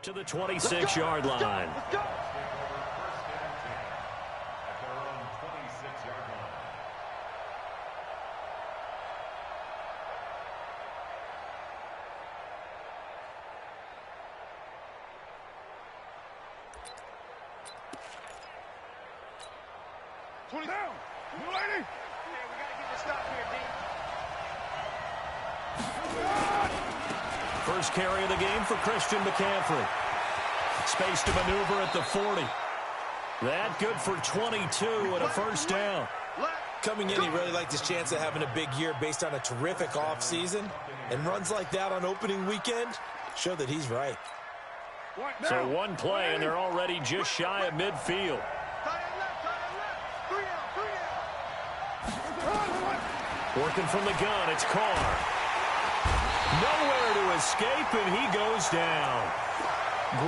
to the 26-yard line. Let's go. Down. You lady? Yeah, we got to get this stop here, D. First carry of the game for Christian McCaffrey. Space to maneuver at the 40. That good for 22 and a first down. Coming in, he really liked his chance of having a big year based on a terrific offseason. And runs like that on opening weekend show that he's right. So one play, and they're already just shy of midfield. Working from the gun, it's Carr. Nowhere to escape, and he goes down.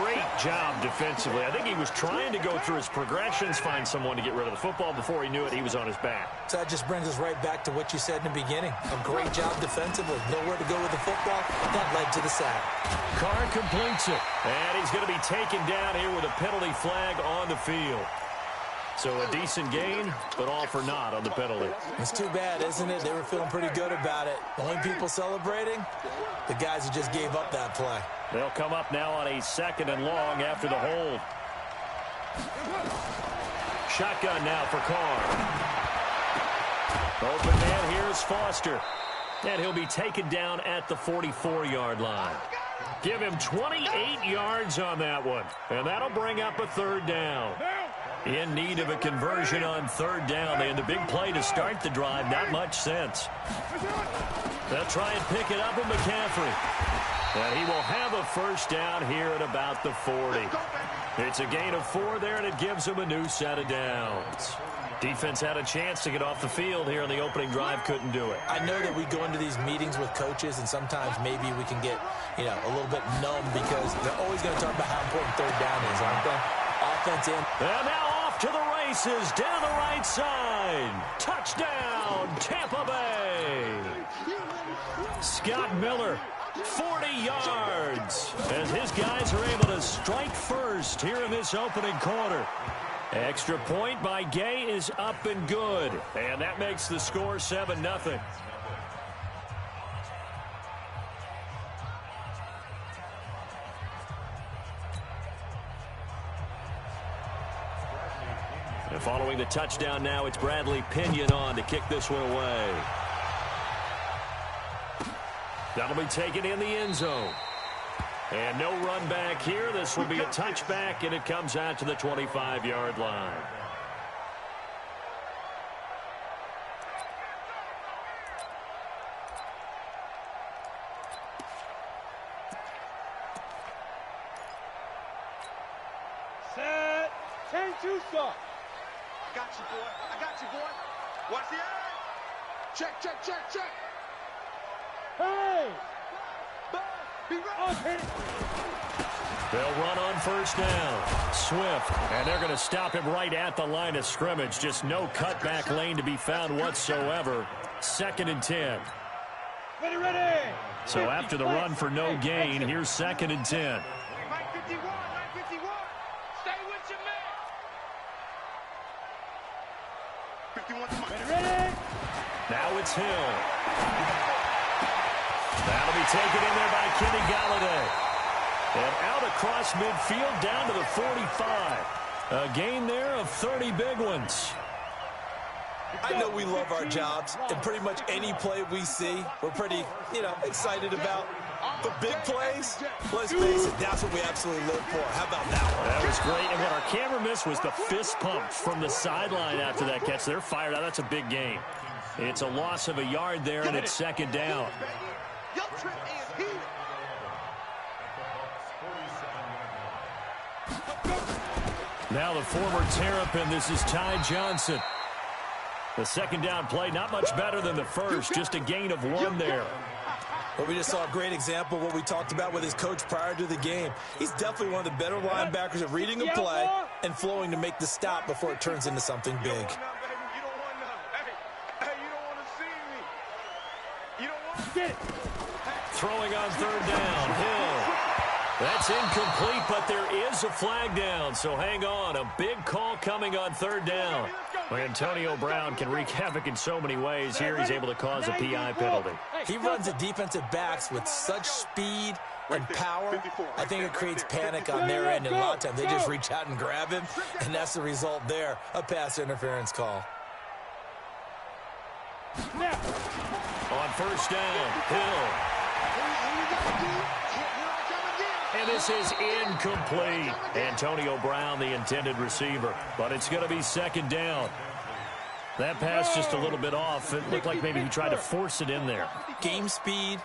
Great job defensively. I think he was trying to go through his progressions, find someone to get rid of the football. Before he knew it, he was on his back. So that just brings us right back to what you said in the beginning. A great job defensively. Nowhere to go with the football. That led to the sack. Carr completes it, and he's going to be taken down here with a penalty flag on the field. So a decent gain, but all for naught on the penalty. It's too bad, isn't it? They were feeling pretty good about it. The only people celebrating, the guys who just gave up that play. They'll come up now on a 2nd and long after the hold. Shotgun now for Carr. Open man, here's Foster. And he'll be taken down at the 44-yard line. Give him 28 yards on that one. And that'll bring up a 3rd down. In need of a conversion on 3rd down. They had the big play to start the drive. Not much sense. They'll try and pick it up with McCaffrey. And he will have a first down here at about the 40. It's a gain of 4 there, and it gives him a new set of downs. Defense had a chance to get off the field here on the opening drive. Couldn't do it. I know that we go into these meetings with coaches, and sometimes maybe we can get, a little bit numb because they're always going to talk about how important 3rd down is, aren't they? Offense in. And now off to the races down the right side. Touchdown, Tampa Bay. Scott Miller, 40 yards, as his guys are able to strike first here in this opening quarter. Extra point by Gay is up and good, and that makes the score 7-0. And following the touchdown now, it's Bradley Pinion on to kick this one away. That'll be taken in the end zone. And no run back here. This will be a touchback, and it comes out to the 25-yard line. Set. Change to stop. I got you, boy. I got you, boy. Watch the eye. Check, check, check, check. Hey. Be ready. They'll run on first down. Swift, and they're going to stop him right at the line of scrimmage. Just no cutback lane to be found whatsoever. 2nd and 10. Ready, ready. So after the run for no gain, here's 2nd and 10. 951, 951. Stay with your man. 51 to my. Ready, ready. Now it's Hill. That'll be taken in there by Kenny Galladay. And out across midfield down to the 45. A gain there of 30 big ones. I know we love our jobs, and pretty much any play we see, we're pretty, excited about. But big plays, let's face it, that's what we absolutely live for. How about that one? That was great. And what our camera missed was the fist pump from the sideline after that catch. They're fired out. That's a big gain. It's a loss of a yard there, and it's 2nd down. Now the former Terrapin, this is Ty Johnson. The 2nd down play, not much better than the first, just a gain of 1 there. Well, we just saw a great example of what we talked about with his coach prior to the game. He's definitely one of the better linebackers at reading a play and flowing to make the stop before it turns into something big. Get it. Throwing on 3rd down, Hill. That's incomplete, but there is a flag down, so hang on. A big call coming on third down. Antonio Brown can wreak havoc in so many ways. Here he's able to cause a PI penalty. He runs at defensive backs with such speed and power. I think it creates panic on their end, and a lot of times they just reach out and grab him, and that's the result there, a pass interference call. On first down, Hill. And this is incomplete. Antonio Brown, the intended receiver. But it's going to be second down. That pass just a little bit off. It looked like maybe he tried to force it in there. Game speed,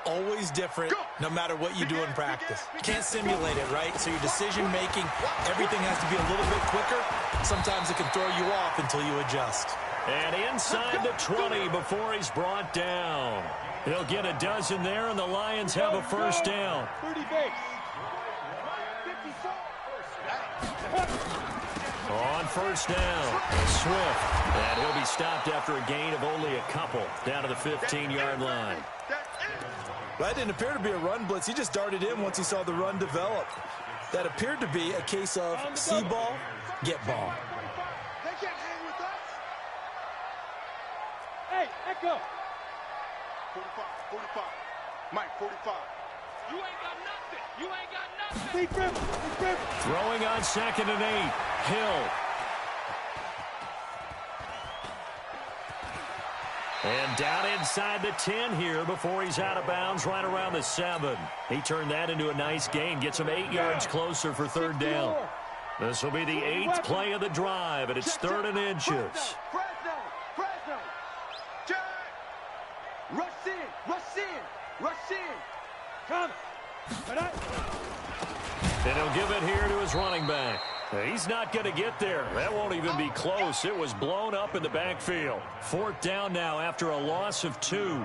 always different, no matter what you do in practice. Can't simulate it, right? So your decision-making, everything has to be a little bit quicker. Sometimes it can throw you off until you adjust. And inside the 20 before he's brought down. He'll get a dozen there, and the Lions have a first down. 30 base. On first down, Swift. And he'll be stopped after a gain of only a couple down to the 15-yard line. That didn't appear to be a run blitz. He just darted in once he saw the run develop. That appeared to be a case of see ball, get ball. They can't hang with us. Hey, Echo. 45. Mike, 45. You ain't got nothing. You ain't got nothing. Big grip. Throwing on 2nd and 8. Hill. And down inside the 10 here before he's out of bounds right around the 7. He turned that into a nice gain. Gets him 8 yards closer for third down. This will be the 8th play of the drive, and it's 3rd and inches. Fresno. Jack. Rush in. Come. And he'll give it here to his running back. He's not going to get there. That won't even be close. It was blown up in the backfield. 4th down now after a loss of 2.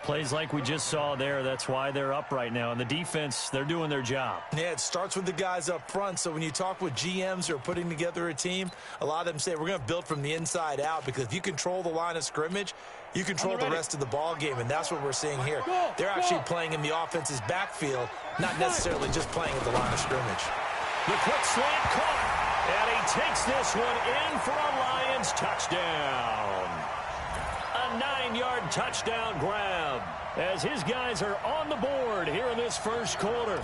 Plays like we just saw there. That's why they're up right now. And the defense, they're doing their job. Yeah, it starts with the guys up front. So when you talk with GMs who are putting together a team, a lot of them say we're going to build from the inside out, because if you control the line of scrimmage, you control the rest of the ball game, and that's what we're seeing here. They're actually playing in the offense's backfield, not necessarily just playing at the line of scrimmage. The quick slant caught, and he takes this one in for a Lions touchdown. A 9-yard touchdown grab as his guys are on the board here in this first quarter.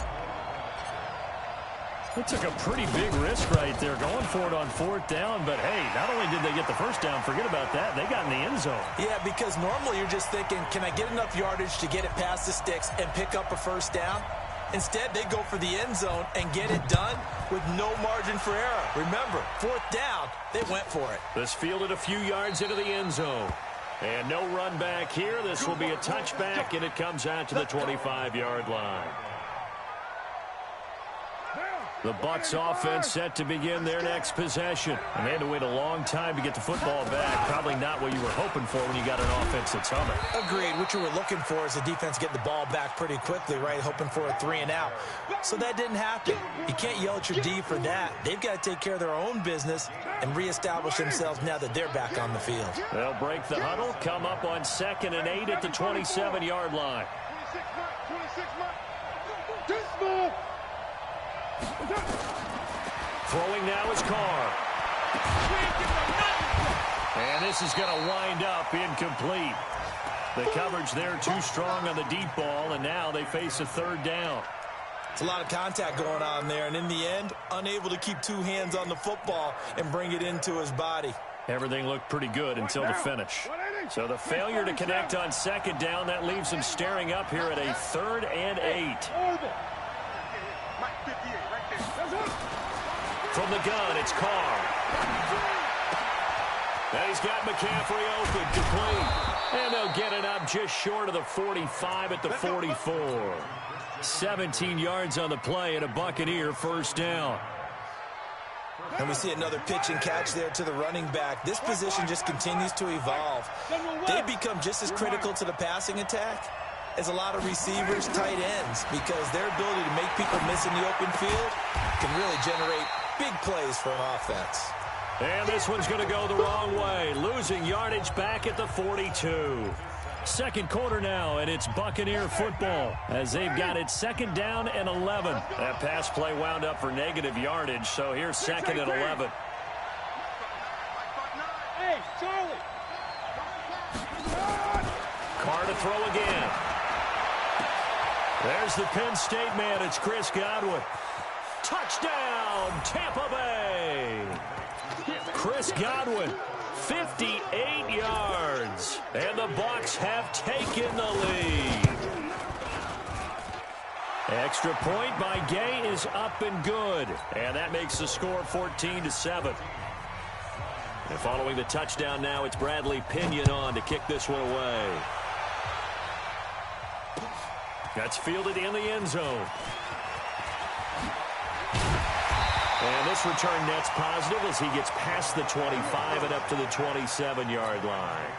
They took a pretty big risk right there going for it on 4th down, but hey, not only did they get the first down, forget about that, they got in the end zone. Yeah, because normally you're just thinking, can I get enough yardage to get it past the sticks and pick up a first down? Instead, they go for the end zone and get it done with no margin for error. Remember, 4th down, they went for it. This fielded a few yards into the end zone. And no run back here. This will be a touchback, and it comes out to the 25-yard line. The Bucs offense set to begin their next possession. And they had to wait a long time to get the football back. Probably not what you were hoping for when you got an offense that's humming. Agreed. What you were looking for is the defense getting the ball back pretty quickly, right? Hoping for a 3-and-out. So that didn't happen. You can't yell at your D for that. They've got to take care of their own business and reestablish themselves now that they're back on the field. They'll break the huddle, come up on 2nd and 8 at the 27-yard line. 26 Mike. Too small. Throwing now is Carr. And this is going to wind up incomplete. The coverage there too strong on the deep ball, and now they face a 3rd down. It's a lot of contact going on there, and in the end, unable to keep 2 hands on the football and bring it into his body. Everything looked pretty good until the finish. So the failure to connect on 2nd down, that leaves him staring up here at a 3rd and 8. Mike, 58, right there. From the gun, it's Carr. And he's got McCaffrey open, complete. And they'll get it up just short of the 45 at the 44. 17 yards on the play and a Buccaneer first down. And we see another pitch and catch there to the running back. This position just continues to evolve. They become just as critical to the passing attack as a lot of receivers, tight ends, because their ability to make people miss in the open field can really generate big plays for an offense. And this one's going to go the wrong way, losing yardage back at the 42. Second quarter now, and it's Buccaneer football as they've got it second down and 11. That pass play wound up for negative yardage, so here's second and 11. Hey, Charlie. Carr to throw again. There's the Penn State man. It's Chris Godwin. Touchdown, Tampa Bay. Chris Godwin, 58 yards. And the Bucs have taken the lead. Extra point by Gay is up and good. And that makes the score 14-7. And following the touchdown now, it's Bradley Pinion on to kick this one away. That's fielded in the end zone. And this return net's positive as he gets past the 25 and up to the 27-yard line.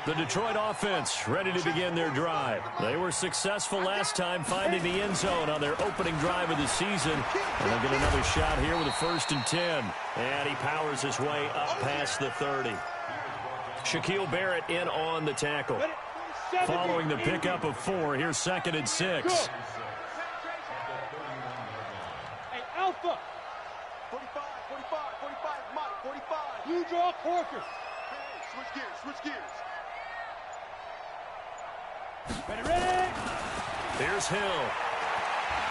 The Detroit offense ready to begin their drive. They were successful last time finding the end zone on their opening drive of the season. And they'll get another shot here with a 1st and 10. And he powers his way up past the 30. Shaquille Barrett in on the tackle. Following the pickup of 4, here's 2nd and 6. Hey, Alpha. 45, Mike, 45. You draw Corker. Switch gears. Ready. Here's Hill.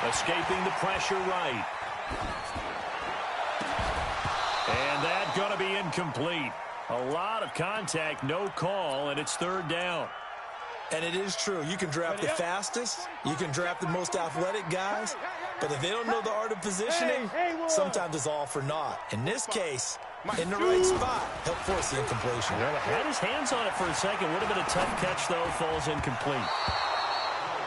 Escaping the pressure right. And that's going to be incomplete. A lot of contact, no call, and it's 3rd down. And it is true. You can draft the fastest. You can draft the most athletic guys. But if they don't know the art of positioning, sometimes it's all for naught. In this case, in the right spot, help force the incompletion. Well, had his hands on it for a second. Would have been a tough catch, though. Falls incomplete.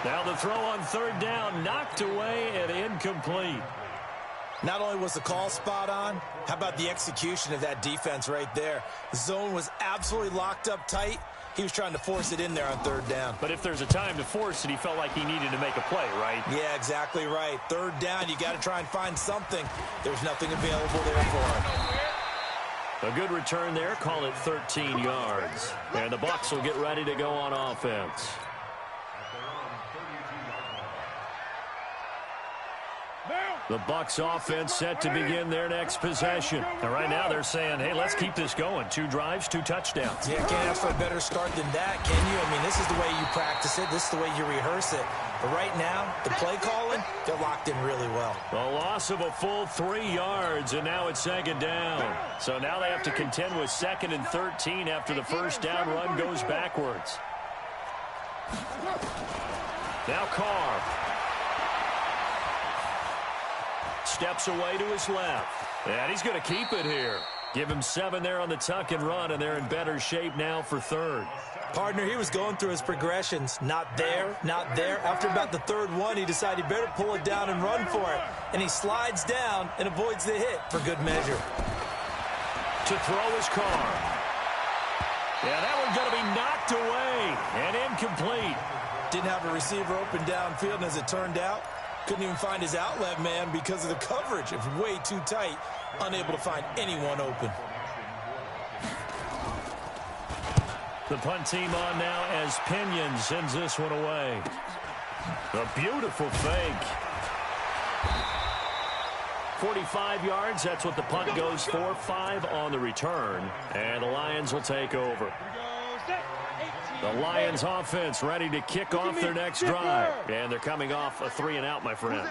Now the throw on 3rd down, knocked away and incomplete. Not only was the call spot on, how about the execution of that defense right there? The zone was absolutely locked up tight. He was trying to force it in there on 3rd down. But if there's a time to force it, he felt like he needed to make a play, right? Yeah, exactly right. 3rd down, you got to try and find something. There's nothing available there for him. A good return there. Call it 13 yards. And the Bucs will get ready to go on offense. The Bucs offense set to begin their next possession. And right now they're saying, hey, let's keep this going. 2 drives, 2 touchdowns. Yeah, can't ask for a better start than that, can you? I mean, this is the way you practice it. This is the way you rehearse it. But right now, the play calling, they're locked in really well. A loss of a full 3 yards, and now it's 2nd down. So now they have to contend with 2nd and 13 after the 1st down run goes backwards. Now Carr. Steps away to his left. And he's going to keep it here. Give him 7 there on the tuck and run, and they're in better shape now for 3rd. Partner, he was going through his progressions. Not there, not there. After about the 3rd one, he decided he better pull it down and run for it. And he slides down and avoids the hit for good measure. To throw his Carr. Yeah, that one's going to be knocked away and incomplete. Didn't have a receiver open downfield, and as it turned out, couldn't even find his outlet man because of the coverage. It was way too tight, unable to find anyone open. The punt team on now as Pinion sends this one away. A beautiful fake. 45 yards, that's what the punt goes for. 5 on the return, and the Lions will take over. The Lions offense ready to kick off their next drive. And they're coming off a 3-and-out, my friend.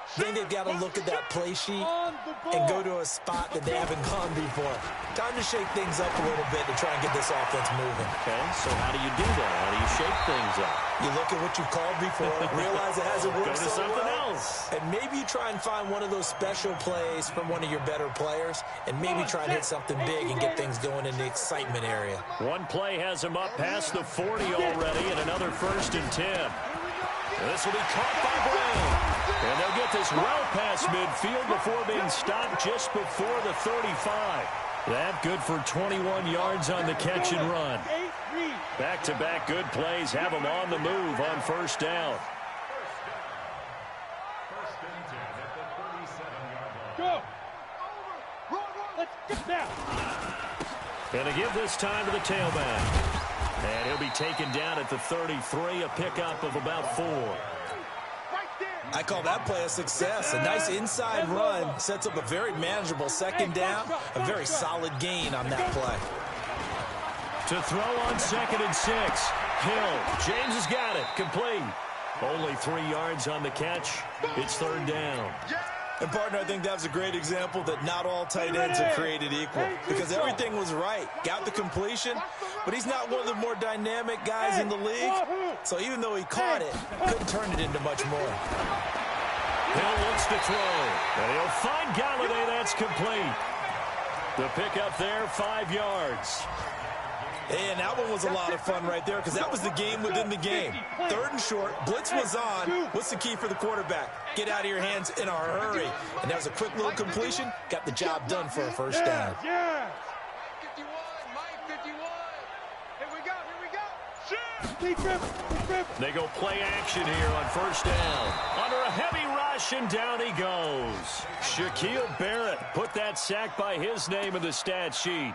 I think they've got to look at that play sheet and go to a spot that they haven't gone before. Time to shake things up a little bit to try and get this offense moving. Okay, so how do you do that? How do you shake things up? You look at what you've called before, realize it hasn't worked Go to so something well, else. and maybe you try and find one of those special plays from one of your better players, and maybe try and hit something big and get things going in the excitement area. One play has him up past the 40 already, and another 1st and 10. This will be caught by Brown. And they'll get this well past midfield before being stopped just before the 35. That good for 21 yards on the catch and run. Back-to-back good plays have them on the move on 1st down. Go. Let's get down. And to give this time to the tailback. And he'll be taken down at the 33, a pickup of about 4. I call that play a success. A nice inside run sets up a very manageable second down, a very solid gain on that play. To throw on 2nd and 6. Hill. James has got it. Complete. Only 3 yards on the catch. It's 3rd down. And, partner, I think that was a great example that not all tight ends are created equal because everything was right. Got the completion, but he's not one of the more dynamic guys in the league. So even though he caught it, couldn't turn it into much more. Hill looks to throw, and he'll find Galladay. That's complete. The pickup there, 5 yards. And that one was a lot of fun right there because that was the game within the game. 3rd and short, blitz was on. What's the key for the quarterback? Get out of your hands in a hurry. And that was a quick little completion. Got the job done for a 1st down. 51, Mike 51. Here we go. They go play action here on 1st down. Under a heavy rush, and down he goes. Shaquille Barrett put that sack by his name in the stat sheet.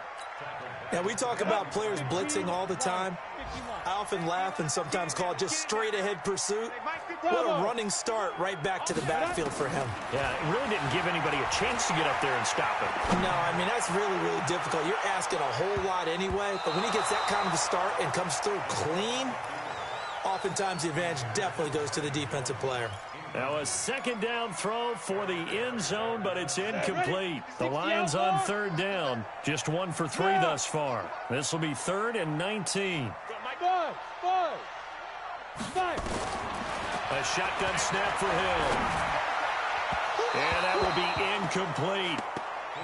Now, we talk about players blitzing all the time. I often laugh and sometimes call it just straight-ahead pursuit. What a running start right back to the backfield for him. Yeah, it really didn't give anybody a chance to get up there and stop him. No, I mean, that's really, really difficult. You're asking a whole lot anyway, but when he gets that kind of a start and comes through clean, oftentimes the advantage definitely goes to the defensive player. Now a 2nd down throw for the end zone, but it's incomplete. The Lions on 3rd down, just 1 for 3 thus far. This will be 3rd and 19. A shotgun snap for Hill. And that will be incomplete.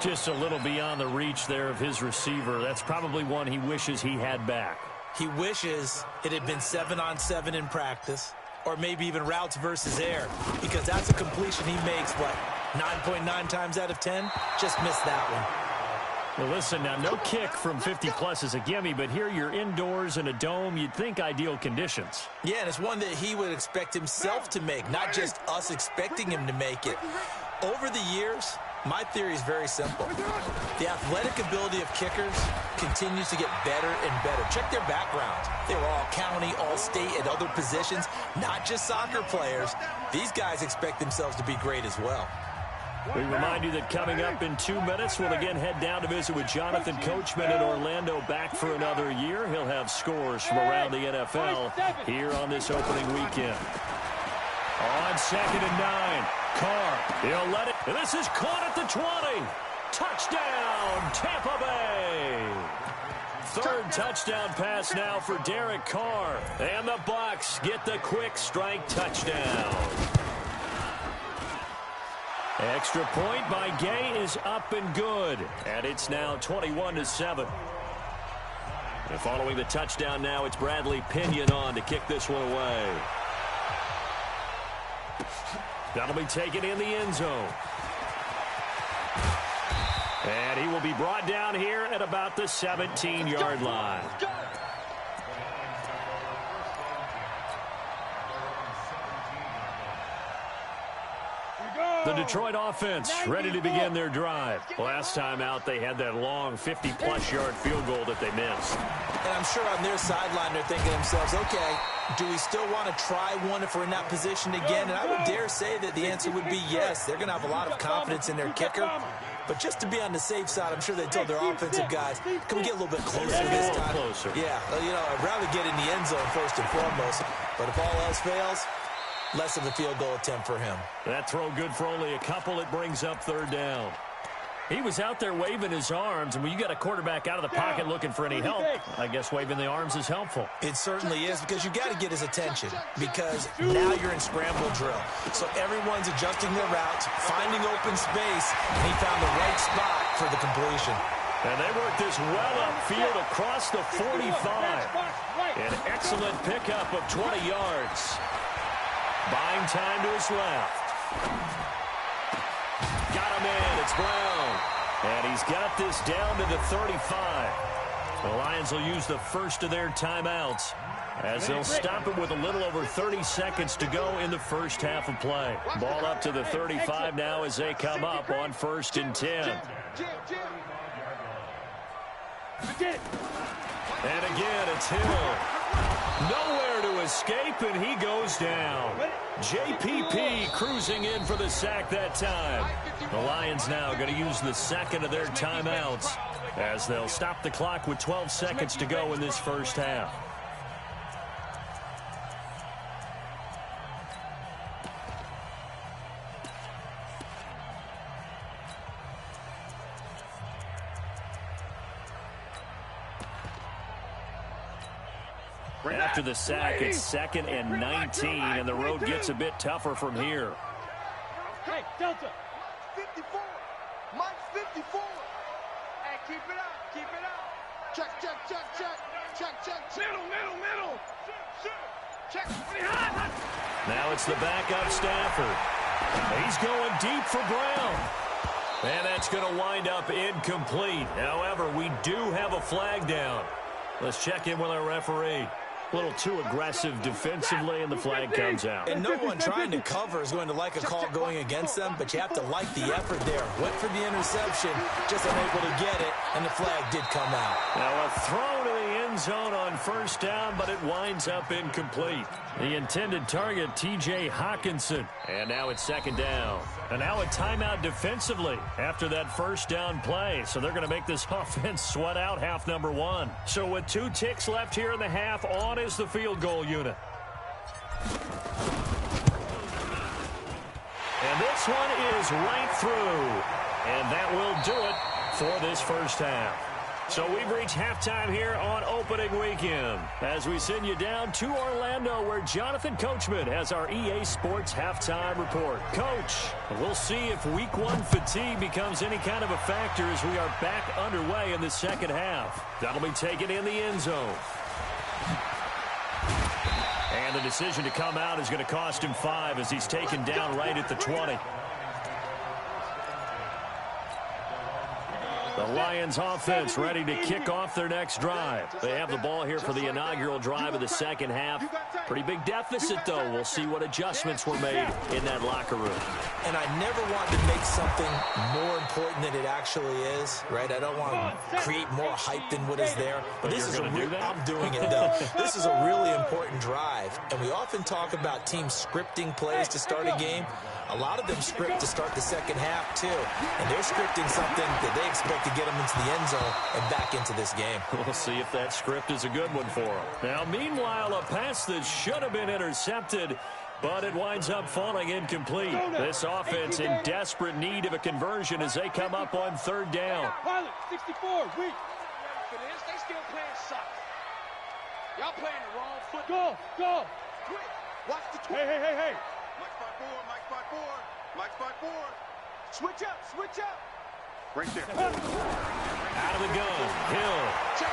Just a little beyond the reach there of his receiver. That's probably one he wishes he had back. He wishes it had been 7-on-7 in practice, or maybe even routes versus air, because that's a completion he makes, 9.9 times out of 10? Just missed that one. Well, listen, now, no kick from 50-plus is a gimme, but here you're indoors in a dome. You'd think ideal conditions. Yeah, and it's one that he would expect himself to make, not just us expecting him to make it. Over the years, my theory is very simple. The athletic ability of kickers continues to get better and better. Check their backgrounds. They were all county, all state, at other positions, not just soccer players. These guys expect themselves to be great as well. We remind you that coming up in 2 minutes, we'll again head down to visit with Jonathan Coachman in Orlando, back for another year. He'll have scores from around the NFL here on this opening weekend. On 2nd and 9, Carr, he'll let it. And this is caught at the 20. Touchdown, Tampa Bay. 3rd touchdown pass now for Derek Carr. And the Bucs get the quick strike touchdown. Extra point by Gay is up and good. And it's now 21-7. And following the touchdown now, it's Bradley Pinion on to kick this one away. That'll be taken in the end zone. And he will be brought down here at about the 17-yard line. The Detroit offense ready to begin their drive. Last time out, they had that long 50-plus yard field goal that they missed. And I'm sure on their sideline they're thinking to themselves, okay, do we still want to try one if we're in that position again? And I would dare say that the answer would be yes. They're going to have a lot of confidence in their kicker. But just to be on the safe side, I'm sure they told their offensive guys, can we get a little bit closer this time? Closer. Yeah, you know, I'd rather get in the end zone first and foremost. But if all else fails, less of a field goal attempt for him. That throw good for only a couple. It brings up 3rd down. He was out there waving his arms, and when you got a quarterback out of the pocket looking for any help, I guess waving the arms is helpful. It certainly is, because you got to get his attention, because now you're in scramble drill. So everyone's adjusting their routes, finding open space, and he found the right spot for the completion. And they work this well upfield across the 45. An excellent pickup of 20 yards. Buying time to his left. Got him in. It's Brown. And he's got this down to the 35. The Lions will use the first of their timeouts as they'll stop it with a little over 30 seconds to go in the first half of play. Ball up to the 35 now as they come up on 1st and 10. And again, it's Hill. Nowhere to escape, and he goes down. JPP cruising in for the sack that time. The Lions now going to use the second of their timeouts as they'll stop the clock with 12 seconds to go in this first half. After the sack, it's 2nd and 19, and the road gets a bit tougher from here. Hey, Delta. 54. Mike's 54. Hey, keep it up. Keep it up. Check, check, check, check. Check, check, check. Middle. Check. Now it's the backup Stafford. He's going deep for Brown. And that's going to wind up incomplete. However, we do have a flag down. Let's check in with our referee. A little too aggressive defensively, and the flag comes out. And no one trying to cover is going to like a call going against them, but you have to like the effort there. Went for the interception, just unable to get it, and the flag did come out. Now a throw to the end zone on first down, but it winds up incomplete. The intended target, T.J. Hawkinson. And now it's 2nd down. And now a timeout defensively after that first down play. So they're going to make this offense sweat out half number 1. So with 2 ticks left here in the half, on is the field goal unit. And this one is right through. And that will do it for this first half. So we've reached halftime here on opening weekend as we send you down to Orlando where Jonathan Coachman has our EA Sports halftime report. Coach, we'll see if week 1 fatigue becomes any kind of a factor as we are back underway in the second half. That'll be taken in the end zone. And the decision to come out is going to cost him 5 as he's taken down right at the 20. The Lions offense ready to kick off their next drive. They have the ball here for the inaugural drive of the second half. Pretty big deficit, though. We'll see what adjustments were made in that locker room. And I never want to make something more important than it actually is, right? I don't want to create more hype than what is there. But this is I'm doing it, though. This is a really important drive. And we often talk about teams scripting plays to start a game. A lot of them script to start the second half, too. And they're scripting something that they expect to get them into the end zone and back into this game. We'll see if that script is a good one for them. Now, meanwhile, a pass that should have been intercepted, but it winds up falling incomplete. This offense in desperate need of a conversion as they come up on 3rd down. Pilot, 64, weak. They still playing soccer. Y'all playing the wrong football. Go. Quick. Watch the 20. Hey. Mike spot forward. Switch up. Right there. Out of the gun, Hill. Check.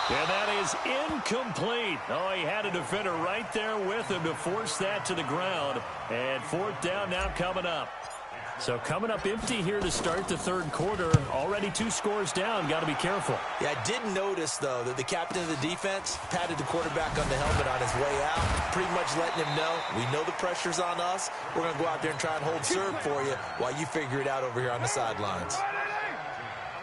And that is incomplete. Oh, he had a defender right there with him to force that to the ground. And 4th down now coming up. So coming up empty here to start the 3rd quarter. Already 2 scores down. Got to be careful. Yeah, I did notice, though, that the captain of the defense patted the quarterback on the helmet on his way out, pretty much letting him know, we know the pressure's on us. We're going to go out there and try and hold serve for you while you figure it out over here on the sidelines.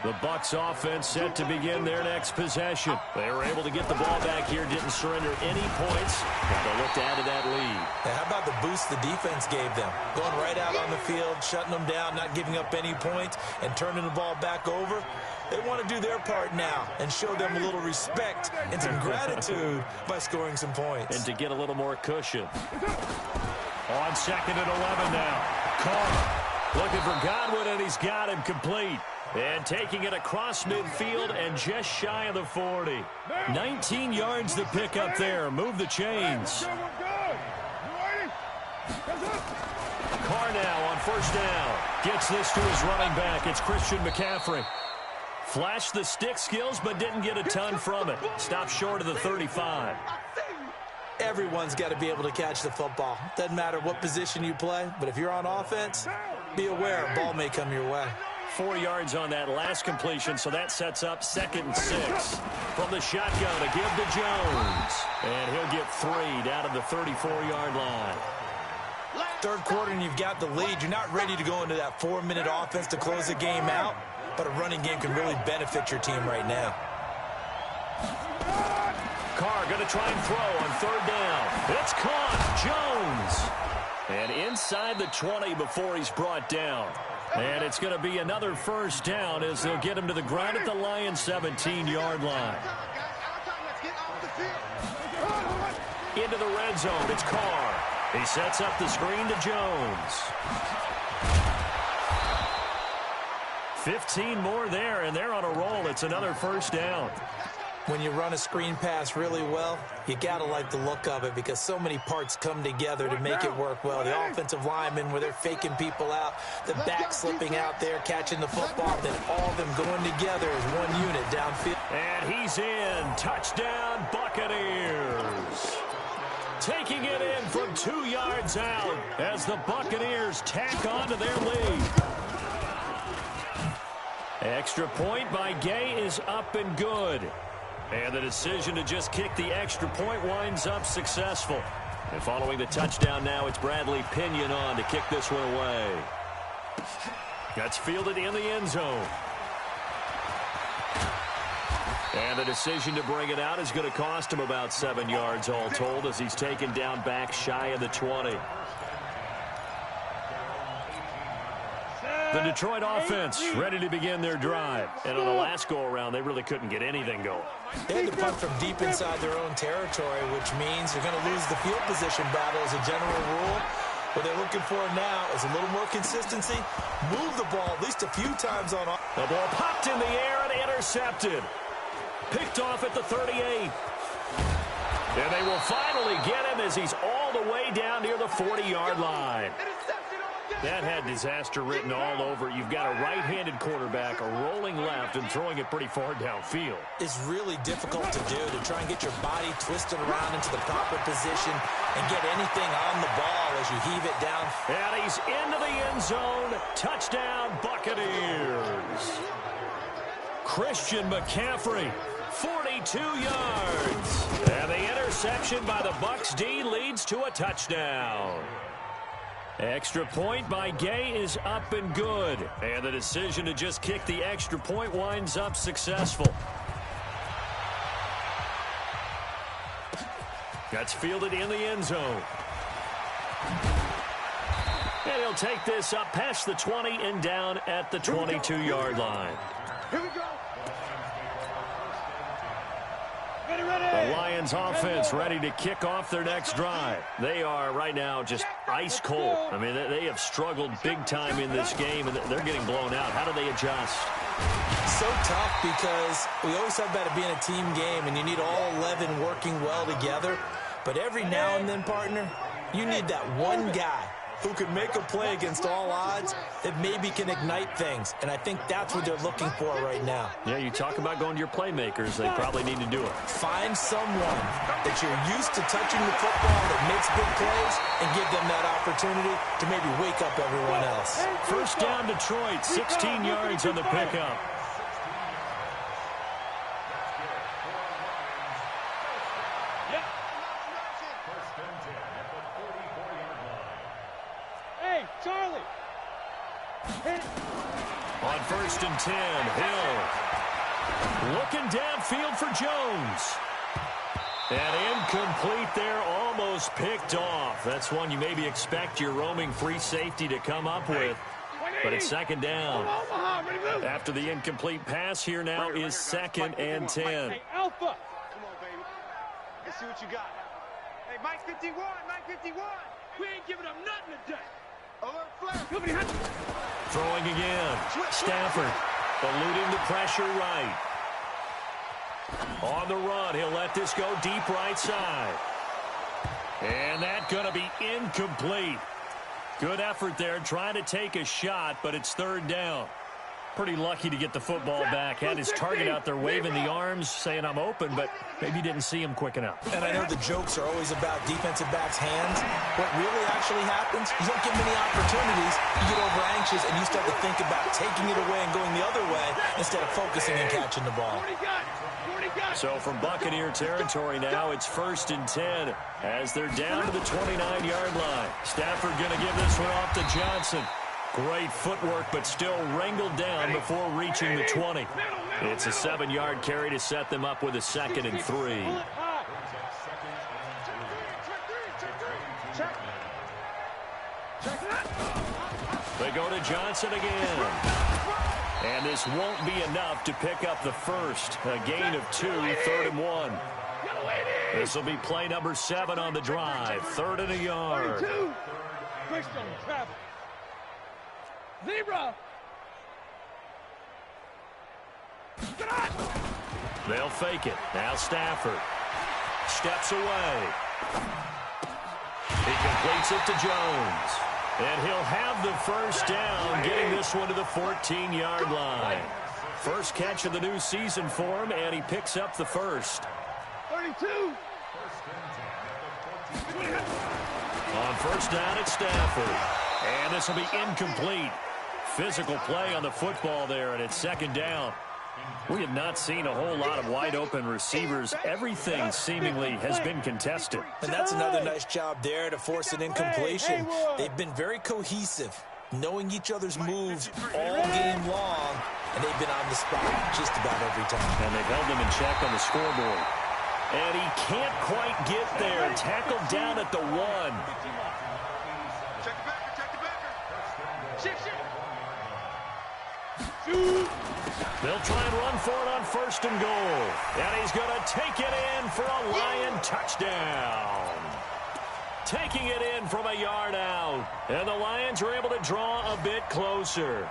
The Bucs offense set to begin their next possession. They were able to get the ball back here, didn't surrender any points. Got to look to add to that lead. Now, how about the boost the defense gave them? Going right out on the field, shutting them down, not giving up any points, and turning the ball back over. They want to do their part now and show them a little respect and some gratitude by scoring some points. And to get a little more cushion. On 2nd and 11 now. Carr looking for Godwin, and he's got him complete. And taking it across midfield and just shy of the 40. 19 yards to pick up there. Move the chains. Carr now on 1st down. Gets this to his running back. It's Christian McCaffrey. Flashed the stick skills, but didn't get a ton from it. Stopped short of the 35. Everyone's got to be able to catch the football. Doesn't matter what position you play, but if you're on offense, be aware a ball may come your way. 4 yards on that last completion, so that sets up 2nd and 6. From the shotgun to give to Jones. And he'll get 3 down to the 34-yard line. 3rd quarter and you've got the lead. You're not ready to go into that 4-minute offense to close the game out. but a running game can really benefit your team right now. Carr going to try and throw on third down. It's caught. Jones. And inside the 20 before he's brought down. And it's going to be another first down as they'll get him to the ground at the Lions' 17-yard line. Into the red zone. It's Carr. He sets up the screen to Jones. 15 more there, and they're on a roll. It's another first down. When you run a screen pass really well, you got to like the look of it because so many parts come together to make it work well. The offensive linemen, where they're faking people out, the back slipping out there, catching the football, then all of them going together as one unit downfield. And he's in. Touchdown, Buccaneers. Taking it in from 2 yards out as the Buccaneers tack on to their lead. Extra point by Gay is up and good. And the decision to just kick the extra point winds up successful. And following the touchdown now, it's Bradley Pinion on to kick this one away. That's fielded in the end zone. And the decision to bring it out is going to cost him about 7 yards all told as he's taken down back shy of the 20. The Detroit offense ready to begin their drive. And on the last go-around, they really couldn't get anything going. They had to punt from deep inside their own territory, which means they're going to lose the field position battle as a general rule. What they're looking for now is a little more consistency. Move the ball at least a few times on. The ball popped in the air and intercepted. Picked off at the 38. And they will finally get him as he's all the way down near the 40-yard line. That had disaster written all over. You've got a right-handed quarterback, a rolling left, and throwing it pretty far downfield. It's really difficult to do, to try and get your body twisted around into the proper position and get anything on the ball as you heave it down. And he's into the end zone. Touchdown, Buccaneers. Christian McCaffrey, 42 yards. And the interception by the Bucs D leads to a touchdown. Extra point by Gay is up and good. And the decision to just kick the extra point winds up successful. That's fielded in the end zone. And he'll take this up past the 20 and down at the 22-yard line. Here we go. The Lions offense ready to kick off their next drive. They are right now just ice cold. I mean, they have struggled big time in this game, and they're getting blown out. How do they adjust? So tough because we always talk about it being a team game, and you need all 11 working well together. But every now and then, partner, you need that one guy who can make a play against all odds that maybe can ignite things. And I think that's what they're looking for right now. Yeah, you talk about going to your playmakers. They probably need to do it. Find someone that you're used to touching the football that makes big plays and give them that opportunity to maybe wake up everyone else. First down, Detroit, 16 yards on the pickup. Charlie. On first and 10, Hill. Looking downfield for Jones. And incomplete there, almost picked off. That's one you maybe expect your roaming free safety to come up with. But it's second down. After the incomplete pass, here now is second and 10. Hey, Alpha. Come on, baby. Let's see what you got. Hey, Mike 51, Mike 51. We ain't giving up nothing today. Alert flash. Throwing again. Stafford eluding the pressure right. On the run, he'll let this go deep right side. And that's going to be incomplete. Good effort there, trying to take a shot, but it's third down. Pretty lucky to get the football back. Had his target out there waving the arms, saying I'm open, but maybe didn't see him quick enough. And I know the jokes are always about defensive backs' hands. What really actually happens, you don't get many opportunities, you get over anxious, and you start to think about taking it away and going the other way instead of focusing and catching the ball. So from Buccaneer territory now, it's first and 10 as they're down to the 29-yard line. Stafford going to give this one off to Johnson. Great footwork, but still wrangled down before reaching the 20. It's a 7-yard carry to set them up with a 2nd and 3. They go to Johnson again. And this won't be enough to pick up the first. A gain of 2, 3rd and 1. This will be play number 7 on the drive. 3rd and a yard. Zebra. They'll fake it. Now Stafford steps away. He completes it to Jones. And he'll have the first down, getting this one to the 14-yard line. First catch of the new season for him, and he picks up the first. 32. On first down, it's Stafford. And this will be incomplete. Physical play on the football there, and it's 2nd down. We have not seen a whole lot of wide-open receivers. Everything seemingly has been contested. And that's another nice job there to force an incompletion. They've been very cohesive, knowing each other's moves all game long, and they've been on the spot just about every time. And they've held them in check on the scoreboard. And he can't quite get there. Tackled down at the 1. Check the backer, check the backer. Shift. They'll try and run for it on 1st and goal. And he's going to take it in for a Lion touchdown. Taking it in from a yard out. And the Lions are able to draw a bit closer.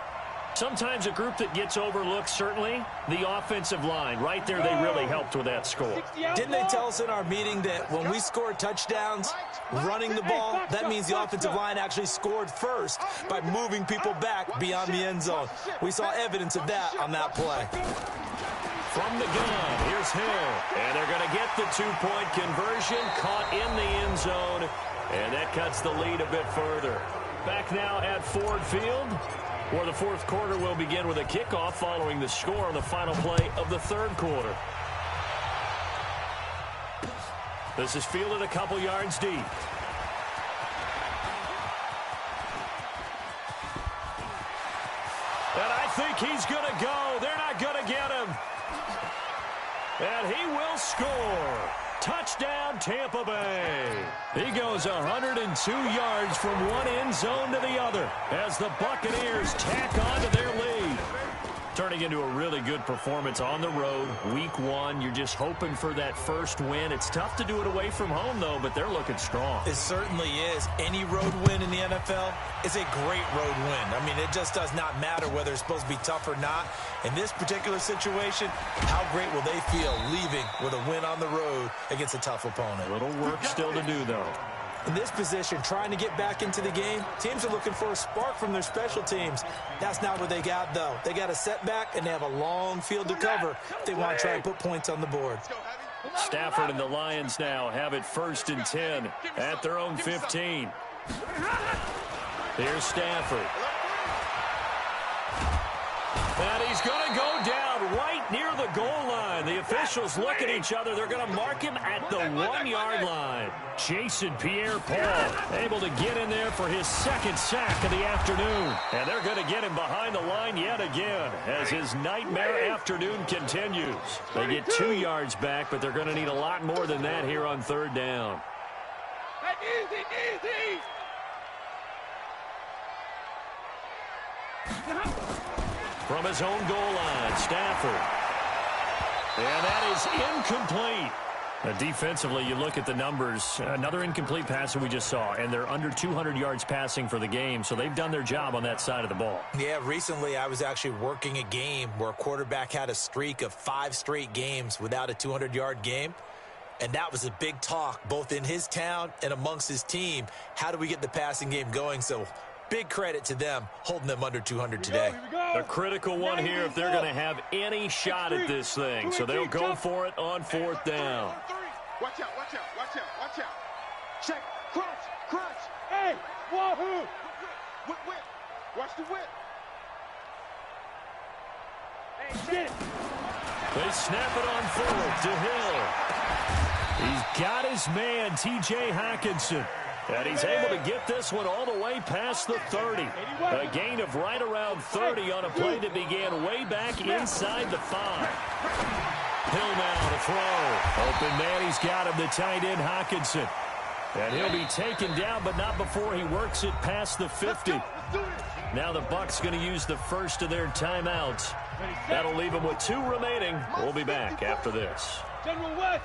Sometimes a group that gets overlooked, certainly, the offensive line. Right there, they really helped with that score. Didn't they tell us in our meeting that when we score touchdowns, running the ball, that means the offensive line actually scored first by moving people back beyond the end zone? We saw evidence of that on that play. From the gun, here's Hill. And they're going to get the 2-point conversion, caught in the end zone. And that cuts the lead a bit further. Back now at Ford Field, where the 4th quarter will begin with a kickoff following the score on the final play of the 3rd quarter. This is fielded a couple yards deep. And I think he's going to go. They're not going to get him. And he will score. Touchdown, Tampa Bay. He goes 102 yards from one end zone to the other as the Buccaneers tack on to their lead. Turning into a really good performance on the road. Week 1, you're just hoping for that first win. It's tough to do it away from home, though, but they're looking strong. It certainly is. Any road win in the NFL is a great road win. I mean, it just does not matter whether it's supposed to be tough or not. In this particular situation, how great will they feel leaving with a win on the road against a tough opponent? A little work still to do, though. In this position, trying to get back into the game, teams are looking for a spark from their special teams. That's not what they got, though. They got a setback, and they have a long field to cover if they want to try and put points on the board. Stafford and the Lions now have it 1st and 10 at their own 15. Here's Stafford. And he's going to go down right near the goal line. The officials look at each other. They're going to mark him at the 1-yard line. Jason Pierre-Paul able to get in there for his 2nd sack of the afternoon. And they're going to get him behind the line yet again as his nightmare afternoon continues. They get 2 yards back, but they're going to need a lot more than that here on 3rd down. Easy. From his own goal line, Stafford. And that is incomplete. Defensively, you look at the numbers. Another incomplete pass that we just saw, and they're under 200 yards passing for the game, so they've done their job on that side of the ball. Yeah, recently I was actually working a game where a quarterback had a streak of 5 straight games without a 200-yard game, and that was a big talk both in his town and amongst his team. How do we get the passing game going? So big credit to them holding them under 200 today. A critical one here if they're going to have any shot at this thing. So they'll go for it on 4th down. Watch out. Check. Crunch. Hey, wahoo! Whip. Watch the whip. Hey, shit. They snap it on 4th to Hill. He's got his man, T.J. Hockenson. And he's able to get this one all the way past the 30. A gain of right around 30 on a play that began way back inside the 5. Hill now to throw. Open man, he's got him, the tight end Hockenson. And he'll be taken down, but not before he works it past the 50. Now the Bucs going to use the first of their timeouts. That'll leave them with 2 remaining. We'll be back after this. General West.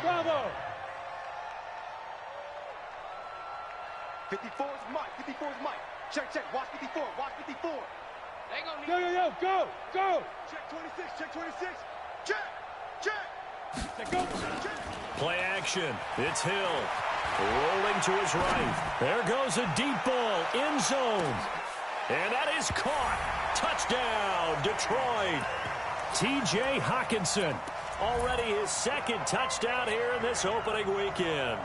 Bravo. 54 is Mike. 54 is Mike. Check, check. Watch 54. Watch 54. Yo, go, go. Check 26. Check 26. Check, check. Check, go. Play action. It's Hill. Rolling to his right. There goes a deep ball. End zone. And that is caught. Touchdown, Detroit. T.J. Hockenson. Already his 2nd touchdown here in this opening weekend.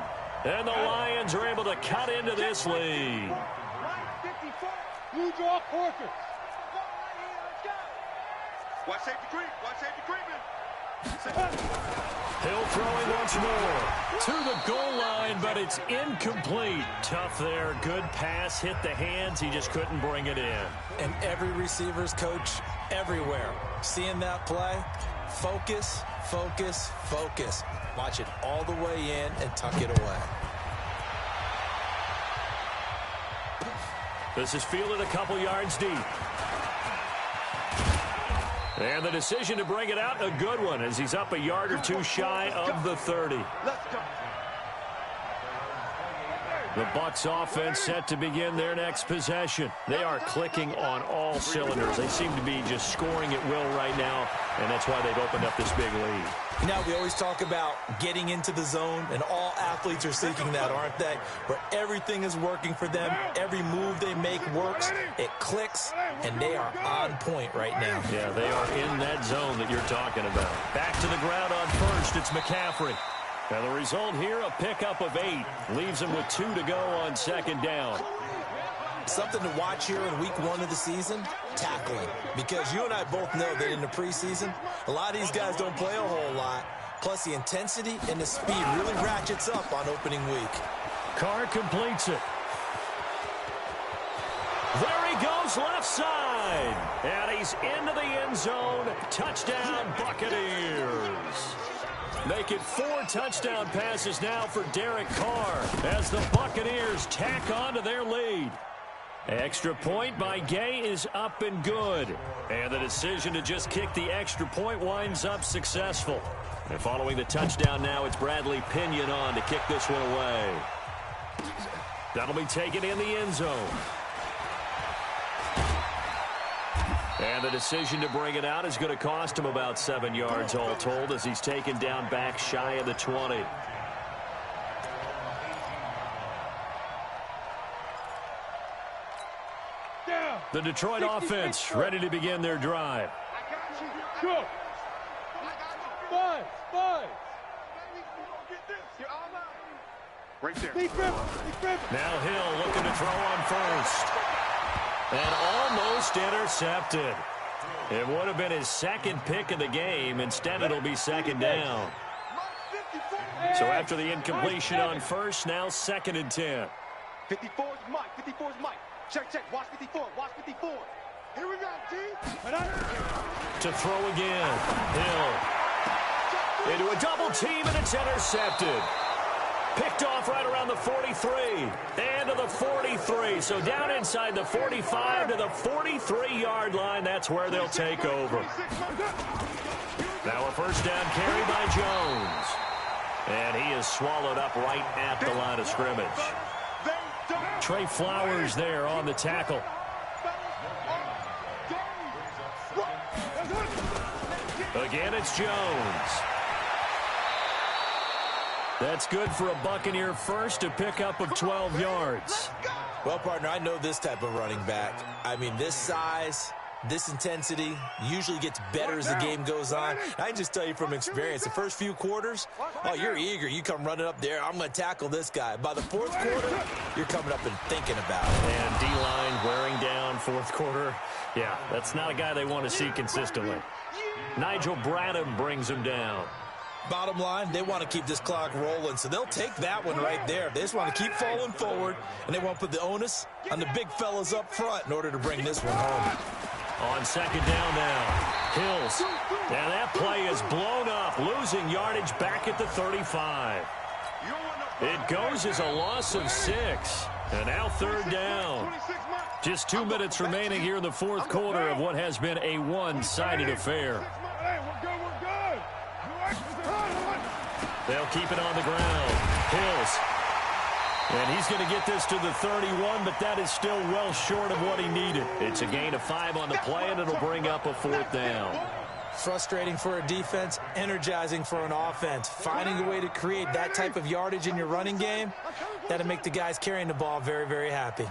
And the Lions are able to cut into this lead. Blue draw quarters. Watch safety creep. Watch safety creeping. Hill throwing once more to the goal line, but it's incomplete. Tough there. Good pass. Hit the hands. He just couldn't bring it in. And every receiver's coach everywhere. Seeing that play, focus, focus, focus. Watch it all the way in and tuck it away. This is fielded a couple yards deep. And the decision to bring it out, a good one, as he's up a yard or 2 shy of the 30. Let's go. The Bucs offense set to begin their next possession. They are clicking on all cylinders. They seem to be just scoring at will right now, and that's why they've opened up this big lead. You know, we always talk about getting into the zone, and all athletes are seeking that, aren't they? Where everything is working for them, every move they make works, it clicks, and they are on point right now. Yeah, they are in that zone that you're talking about. Back to the ground on first, it's McCaffrey. And the result here, a pickup of 8. Leaves him with 2 to go on 2nd down. Something to watch here in week 1 of the season, tackling. Because you and I both know that in the preseason, a lot of these guys don't play a whole lot. Plus the intensity and the speed really ratchets up on opening week. Carr completes it. There he goes, left side. And he's into the end zone. Touchdown, Buccaneers. Make it 4 touchdown passes now for Derek Carr as the Buccaneers tack on to their lead. Extra point by Gay is up and good. And the decision to just kick the extra point winds up successful. And following the touchdown now, it's Bradley Pinion on to kick this one away. That'll be taken in the end zone. And the decision to bring it out is going to cost him about 7 yards all told as he's taken down back shy of the 20. The Detroit offense ready to begin their drive. Go. Five. Right there. Now Hill looking to throw on first. And almost intercepted. It would have been his 2nd pick of the game. Instead, it'll be 2nd down. So after the incompletion on first, now 2nd and 10. 54 is Mike. 54 is Mike. Check, check. Watch 54. Watch 54. Here we go, G. To throw again. Hill. Into a double team, and it's intercepted. Picked off right around the 43. And to the 43. So down inside the 45 to the 43-yard line. That's where they'll take over. Now a first down carry by Jones. And he is swallowed up right at the line of scrimmage. Trey Flowers there on the tackle. Again, it's Jones. That's good for a Buccaneer first, a pickup of 12 yards. Well, partner, I know this type of running back. I mean, this size, this intensity usually gets better as the game goes on. I can just tell you from experience, the first few quarters, oh, you're eager. You come running up there, I'm going to tackle this guy. By the 4th quarter, you're coming up and thinking about it. And D-line wearing down 4th quarter. Yeah, that's not a guy they want to see consistently. Nigel Bradham brings him down. Bottom line, they want to keep this clock rolling, so they'll take that one right there. They just want to keep falling forward, and they want to put the onus on the big fellas up front in order to bring this one home. On second down now, Hills. And that play is blown up, losing yardage back at the 35. It goes as a loss of 6. And now third down. Just 2 minutes remaining here in the fourth quarter of what has been a one-sided affair. They'll keep it on the ground. Hills. And he's going to get this to the 31, but that is still well short of what he needed. It's a gain of 5 on the play, and it'll bring up a fourth down. Frustrating for a defense, energizing for an offense. Finding a way to create that type of yardage in your running game, that'll make the guys carrying the ball very, very happy.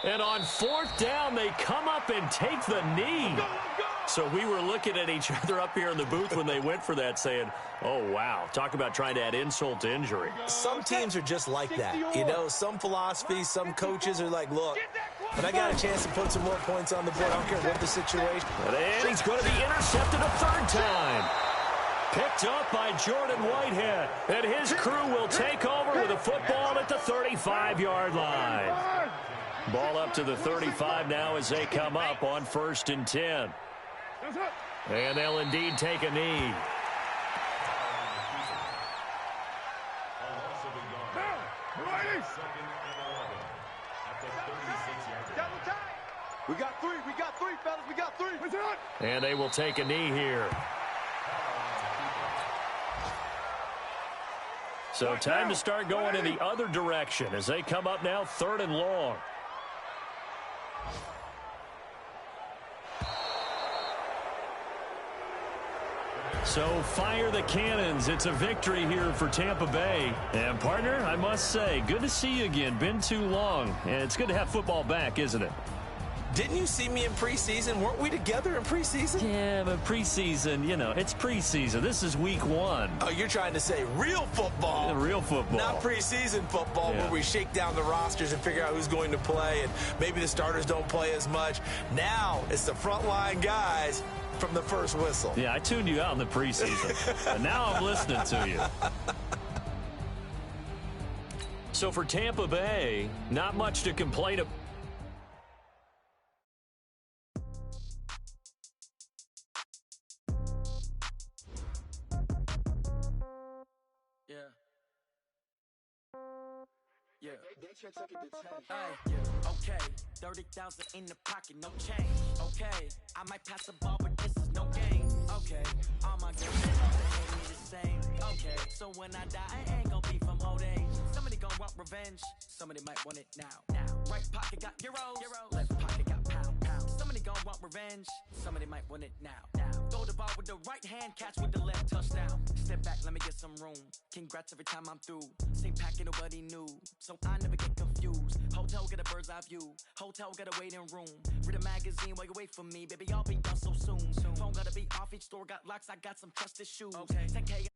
And on fourth down, they come up and take the knee. So we were looking at each other up here in the booth when they went for that, saying, oh, wow, talk about trying to add insult to injury. Some teams are just like that. You know, some philosophies, some coaches are like, look, when I got a chance to put some more points on the board, I don't care what the situation. And he's going to be intercepted a third time. Picked up by Jordan Whitehead. And his crew will take over with a football at the 35-yard line. Ball up to the 35 now as they come up on 1st and 10. And they'll indeed take a knee. We got three, fellas, we got three. And they will take a knee here. So time to start going in the other direction as they come up now 3rd and long. So fire the cannons. It's a victory here for Tampa Bay. And partner, I must say, good to see you again. Been too long. And it's good to have football back, isn't it? Didn't you see me in preseason? Weren't we together in preseason? Yeah, but preseason, you know, it's preseason. This is week 1. Oh, you're trying to say real football. Yeah, real football. Not preseason football where we shake down the rosters and figure out who's going to play, and maybe the starters don't play as much. Now it's the frontline guys from the first whistle. Yeah, I tuned you out in the preseason, and now I'm listening to you. So for Tampa Bay, not much to complain about. Okay, 30,000 in the pocket, no change. Okay, I might pass the ball, but this is no game. Okay, all my girls they hate me the same. Okay, so when I die, I ain't gonna be from old age. Somebody gonna want revenge, somebody might want it now. Right pocket got euros, left pocket got pound. Somebody gonna want revenge, somebody might want it now. Throw the ball with the right hand, catch with the left, touchdown. Step back, let me get some room. Congrats every time I'm through. Same packet, nobody knew, so I never get confused. Hotel get a bird's eye view. Hotel got a waiting room. Read a magazine while you wait for me, baby. I'll be done so soon. Phone gotta be off. Each store got locks. I got some trusted shoes. 10K